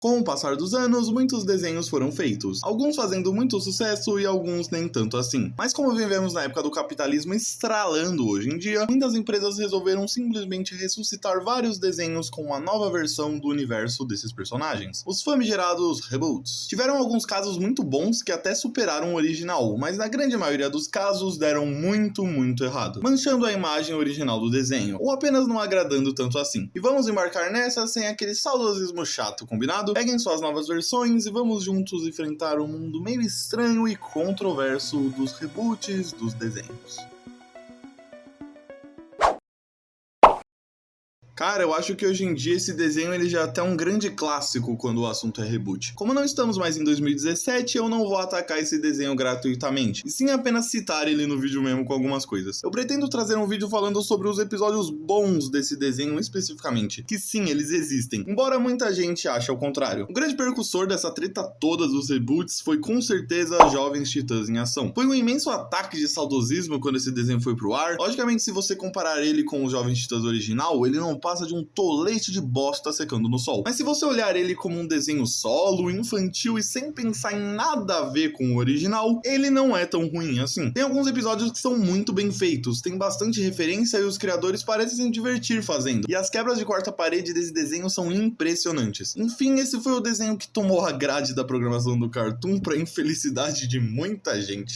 Com o passar dos anos, muitos desenhos foram feitos, alguns fazendo muito sucesso e alguns nem tanto assim. Mas como vivemos na época do capitalismo estralando hoje em dia, muitas empresas resolveram simplesmente ressuscitar vários desenhos com uma nova versão do universo desses personagens, os famigerados reboots. Tiveram alguns casos muito bons que até superaram o original, mas na grande maioria dos casos deram muito errado, manchando a imagem original do desenho, ou apenas não agradando tanto assim. E vamos embarcar nessa sem aquele saudosismo chato, combinado? Peguem suas novas versões e vamos juntos enfrentar o mundo meio estranho e controverso dos reboots dos desenhos. Cara, eu acho que hoje em dia esse desenho ele já é até um grande clássico quando o assunto é reboot. Como não estamos mais em 2017, eu não vou atacar esse desenho gratuitamente, e sim apenas citar ele no vídeo mesmo com algumas coisas. Eu pretendo trazer um vídeo falando sobre os episódios bons desse desenho especificamente, que sim, eles existem, embora muita gente ache ao contrário. O grande percussor dessa treta toda dos reboots foi com certeza Jovens Titãs em Ação. Foi um imenso ataque de saudosismo quando esse desenho foi pro ar. Logicamente, se você comparar ele com o Jovens Titãs original, ele não passa de um tolete de bosta secando no sol. Mas se você olhar ele como um desenho solo, infantil e sem pensar em nada a ver com o original, ele não é tão ruim assim. Tem alguns episódios que são muito bem feitos, tem bastante referência e os criadores parecem se divertir fazendo. E as quebras de quarta parede desse desenho são impressionantes. Enfim, esse foi o desenho que tomou a grade da programação do Cartoon pra infelicidade de muita gente.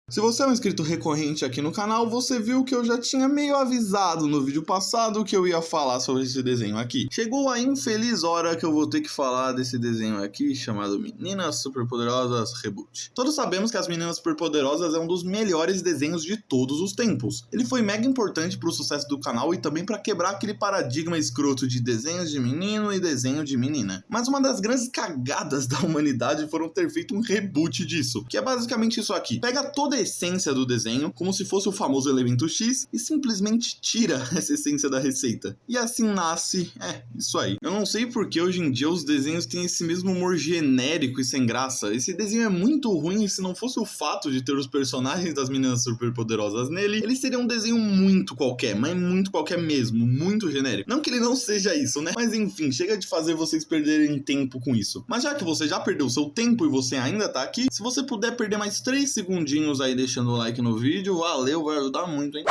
Se você é um inscrito recorrente aqui no canal, você viu que eu já tinha meio avisado no vídeo passado que eu ia falar sobre esse desenho aqui. Chegou a infeliz hora que eu vou ter que falar desse desenho aqui, chamado Meninas Superpoderosas Reboot. Todos sabemos que as Meninas Superpoderosas é um dos melhores desenhos de todos os tempos. Ele foi mega importante pro sucesso do canal e também para quebrar aquele paradigma escroto de desenhos de menino e desenho de menina. Mas uma das grandes cagadas da humanidade foram ter feito um reboot disso, que é basicamente isso aqui. Pega toda a essência do desenho, como se fosse o famoso elemento X, e simplesmente tira essa essência da receita. E assim nasce, isso aí. Eu não sei porque hoje em dia os desenhos têm esse mesmo humor genérico e sem graça. Esse desenho é muito ruim e se não fosse o fato de ter os personagens das Meninas Superpoderosas nele, ele seria um desenho muito qualquer, mas muito qualquer mesmo, muito genérico. Não que ele não seja isso, né? Mas enfim, chega de fazer vocês perderem tempo com isso. Mas já que você já perdeu seu tempo e você ainda tá aqui, se você puder perder mais 3 segundinhos aí deixando o like no vídeo, valeu, vai ajudar muito, hein?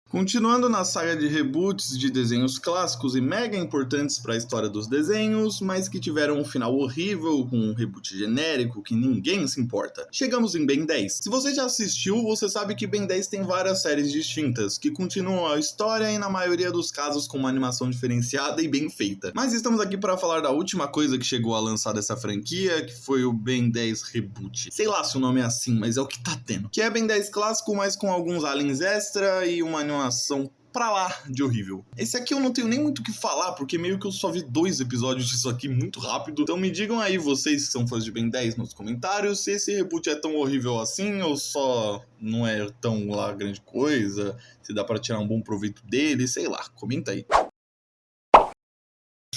Continuando na saga de reboots de desenhos clássicos e mega importantes para a história dos desenhos, mas que tiveram um final horrível com um reboot genérico que ninguém se importa. Chegamos em Ben 10. Se você já assistiu, você sabe que Ben 10 tem várias séries distintas, que continuam a história e na maioria dos casos com uma animação diferenciada e bem feita. Mas estamos aqui para falar da última coisa que chegou a lançar dessa franquia, que foi o Ben 10 Reboot. Sei lá se o nome é assim, mas é o que tá tendo. Que é Ben 10 clássico, mas com alguns aliens extra e uma animação pra lá de horrível. Esse aqui eu não tenho nem muito o que falar, porque meio que eu só vi 2 episódios disso aqui muito rápido. Então me digam aí, vocês que são fãs de Ben 10, nos comentários, se esse reboot é tão horrível assim, ou só não é tão lá grande coisa, se dá pra tirar um bom proveito dele, sei lá, comenta aí.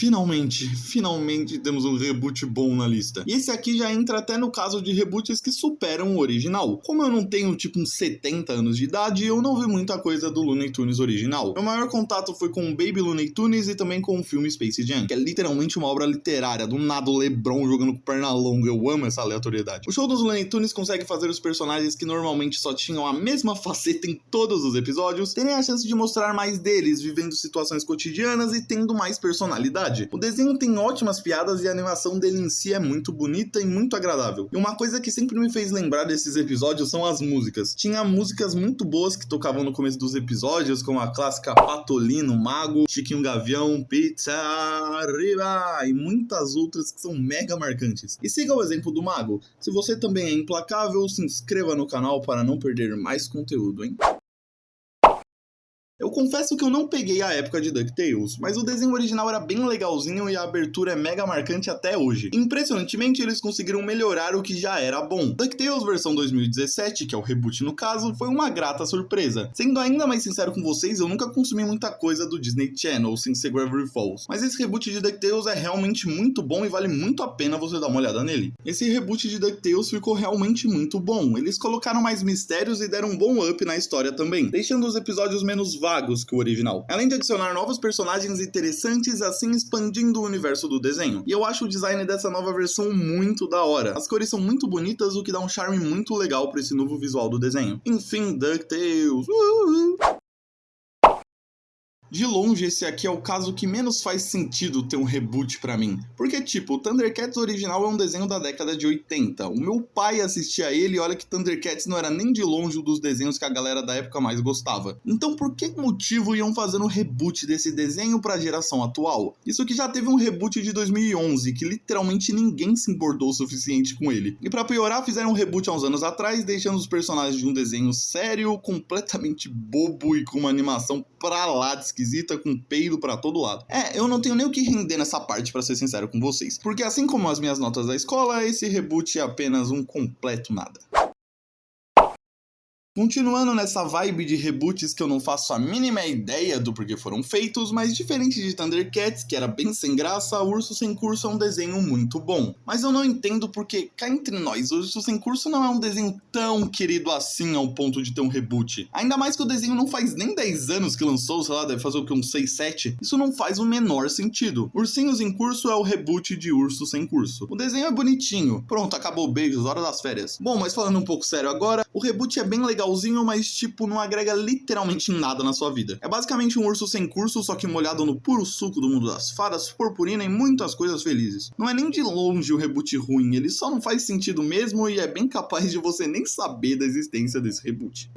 Finalmente temos um reboot bom na lista. E esse aqui já entra até no caso de reboots que superam o original. Como eu não tenho tipo uns 70 anos de idade, eu não vi muita coisa do Looney Tunes original. Meu maior contato foi com o Baby Looney Tunes e também com o filme Space Jam, que é literalmente uma obra literária, do nada o LeBron jogando com perna longa. Eu amo essa aleatoriedade. O show dos Looney Tunes consegue fazer os personagens que normalmente só tinham a mesma faceta em todos os episódios terem a chance de mostrar mais deles, vivendo situações cotidianas e tendo mais personalidade. O desenho tem ótimas piadas e a animação dele em si é muito bonita e muito agradável. E uma coisa que sempre me fez lembrar desses episódios são as músicas. Tinha músicas muito boas que tocavam no começo dos episódios, como a clássica Patolino, Mago, Chiquinho Gavião, Pizza Arriba e muitas outras que são mega marcantes. E siga o exemplo do Mago. Se você também é implacável, se inscreva no canal para não perder mais conteúdo, hein? Eu confesso que eu não peguei a época de DuckTales, mas o desenho original era bem legalzinho e a abertura é mega marcante até hoje. Impressionantemente, eles conseguiram melhorar o que já era bom. DuckTales versão 2017, que é o reboot no caso, foi uma grata surpresa. Sendo ainda mais sincero com vocês, eu nunca consumi muita coisa do Disney Channel, sem ser Gravity Falls. Mas esse reboot de DuckTales é realmente muito bom e vale muito a pena você dar uma olhada nele. Esse reboot de DuckTales ficou realmente muito bom. Eles colocaram mais mistérios e deram um bom up na história também, deixando os episódios menos vagos que o original, além de adicionar novos personagens interessantes, assim expandindo o universo do desenho. E eu acho o design dessa nova versão muito da hora. As cores são muito bonitas, o que dá um charme muito legal para esse novo visual do desenho. Enfim, DuckTales. De longe, esse aqui é o caso que menos faz sentido ter um reboot pra mim. Porque, tipo, o Thundercats original é um desenho da década de 80. O meu pai assistia a ele e olha que Thundercats não era nem de longe um dos desenhos que a galera da época mais gostava. Então por que motivo iam fazer um reboot desse desenho pra geração atual? Isso que já teve um reboot de 2011, que literalmente ninguém se importou o suficiente com ele. E pra piorar, fizeram um reboot há uns anos atrás, deixando os personagens de um desenho sério, completamente bobo e com uma animação pra lá de esquisita, com peido pra todo lado. Eu não tenho nem o que render nessa parte, pra ser sincero com vocês. Porque assim como as minhas notas da escola, esse reboot é apenas um completo nada. Continuando nessa vibe de reboots que eu não faço a mínima ideia do porquê foram feitos, mas diferente de Thundercats, que era bem sem graça, Urso Sem Curso é um desenho muito bom. Mas eu não entendo porque, cá entre nós, Urso Sem Curso não é um desenho tão querido assim ao ponto de ter um reboot. Ainda mais que o desenho não faz nem 10 anos que lançou, sei lá, deve fazer o que, uns 6, 7? Isso não faz o menor sentido. Ursinhos em Curso é o reboot de Urso Sem Curso. O desenho é bonitinho. Pronto, acabou, beijos, hora das férias. Bom, mas falando um pouco sério agora, o reboot é bem legal, mas tipo, não agrega literalmente nada na sua vida. É basicamente um urso sem curso, só que molhado no puro suco do mundo das fadas, purpurina e muitas coisas felizes. Não é nem de longe o reboot ruim, ele só não faz sentido mesmo e é bem capaz de você nem saber da existência desse reboot.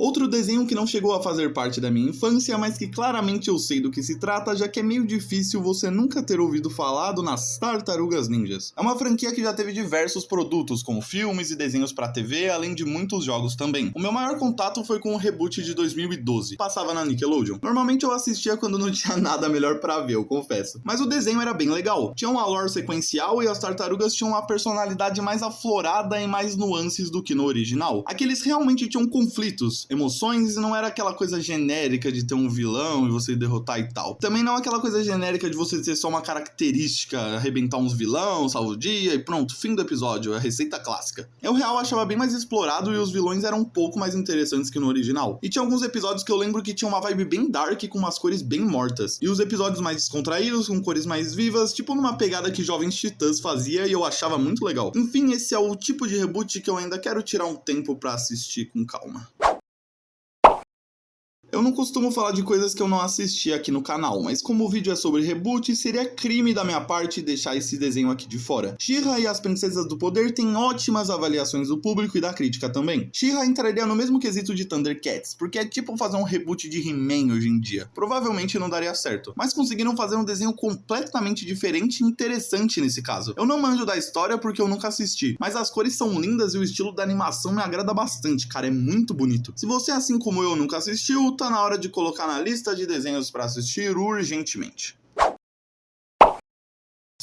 Outro desenho que não chegou a fazer parte da minha infância, mas que claramente eu sei do que se trata, já que é meio difícil você nunca ter ouvido falado nas Tartarugas Ninjas. É uma franquia que já teve diversos produtos, como filmes e desenhos pra TV, além de muitos jogos também. O meu maior contato foi com o reboot de 2012, passava na Nickelodeon. Normalmente eu assistia quando não tinha nada melhor pra ver, eu confesso. Mas o desenho era bem legal, tinha uma lore sequencial e as tartarugas tinham uma personalidade mais aflorada e mais nuances do que no original. Aqui eles realmente tinham conflitos, emoções, e não era aquela coisa genérica de ter um vilão e você derrotar e tal. Também não aquela coisa genérica de você ter só uma característica, arrebentar uns vilões, salva o dia e pronto, fim do episódio, a receita clássica. Eu real achava bem mais explorado e os vilões eram um pouco mais interessantes que no original. E tinha alguns episódios que eu lembro que tinha uma vibe bem dark com umas cores bem mortas. E os episódios mais descontraídos, com cores mais vivas, tipo numa pegada que Jovens Titãs fazia e eu achava muito legal. Enfim, esse é o tipo de reboot que eu ainda quero tirar um tempo pra assistir com calma. Eu não costumo falar de coisas que eu não assisti aqui no canal, mas como o vídeo é sobre reboot, seria crime da minha parte deixar esse desenho aqui de fora. She-Ra e as Princesas do Poder têm ótimas avaliações do público e da crítica também. She-Ra entraria no mesmo quesito de Thundercats, porque é tipo fazer um reboot de He-Man hoje em dia. Provavelmente não daria certo, mas conseguiram fazer um desenho completamente diferente e interessante nesse caso. Eu não manjo da história porque eu nunca assisti, mas as cores são lindas e o estilo da animação me agrada bastante, cara, é muito bonito. Se você, assim como eu, nunca assistiu, tá na hora de colocar na lista de desenhos para assistir urgentemente.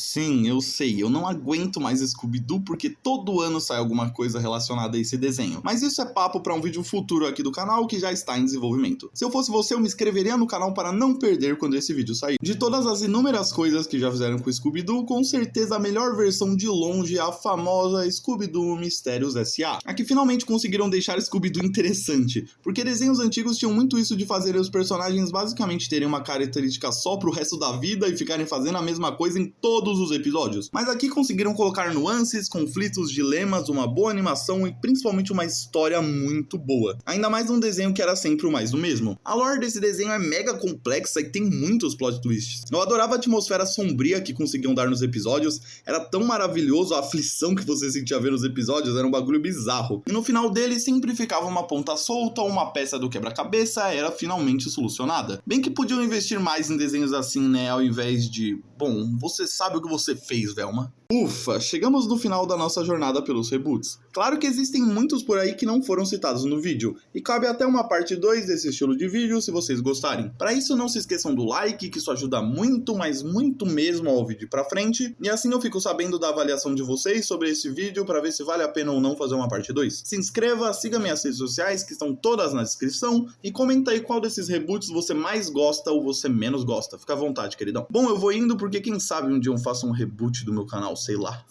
Sim, eu sei, eu não aguento mais Scooby-Doo porque todo ano sai alguma coisa relacionada a esse desenho. Mas isso é papo para um vídeo futuro aqui do canal que já está em desenvolvimento. Se eu fosse você, eu me inscreveria no canal para não perder quando esse vídeo sair. De todas as inúmeras coisas que já fizeram com Scooby-Doo, com certeza a melhor versão de longe é a famosa Scooby-Doo Mistérios S.A. A que finalmente conseguiram deixar Scooby-Doo interessante, porque desenhos antigos tinham muito isso de fazer os personagens basicamente terem uma característica só pro resto da vida e ficarem fazendo a mesma coisa em todos os episódios. Mas aqui conseguiram colocar nuances, conflitos, dilemas, uma boa animação e principalmente uma história muito boa. Ainda mais um desenho que era sempre o mais do mesmo. A lore desse desenho é mega complexa e tem muitos plot twists. Eu adorava a atmosfera sombria que conseguiam dar nos episódios, era tão maravilhoso, a aflição que você sentia ver nos episódios era um bagulho bizarro. E no final dele sempre ficava uma ponta solta ou uma peça do quebra-cabeça era finalmente solucionada. Bem que podiam investir mais em desenhos assim, né, ao invés de... Bom, você sabe o que você fez, Velma. Ufa, chegamos no final da nossa jornada pelos reboots. Claro que existem muitos por aí que não foram citados no vídeo, e cabe até uma parte 2 desse estilo de vídeo se vocês gostarem. Para isso não se esqueçam do like, que isso ajuda muito, mas muito mesmo ao vídeo ir pra frente, e assim eu fico sabendo da avaliação de vocês sobre esse vídeo para ver se vale a pena ou não fazer uma parte 2. Se inscreva, siga minhas redes sociais que estão todas na descrição, e comenta aí qual desses reboots você mais gosta ou você menos gosta. Fica à vontade, queridão. Bom, eu vou indo porque quem sabe um dia eu faço um reboot do meu canal, sei lá.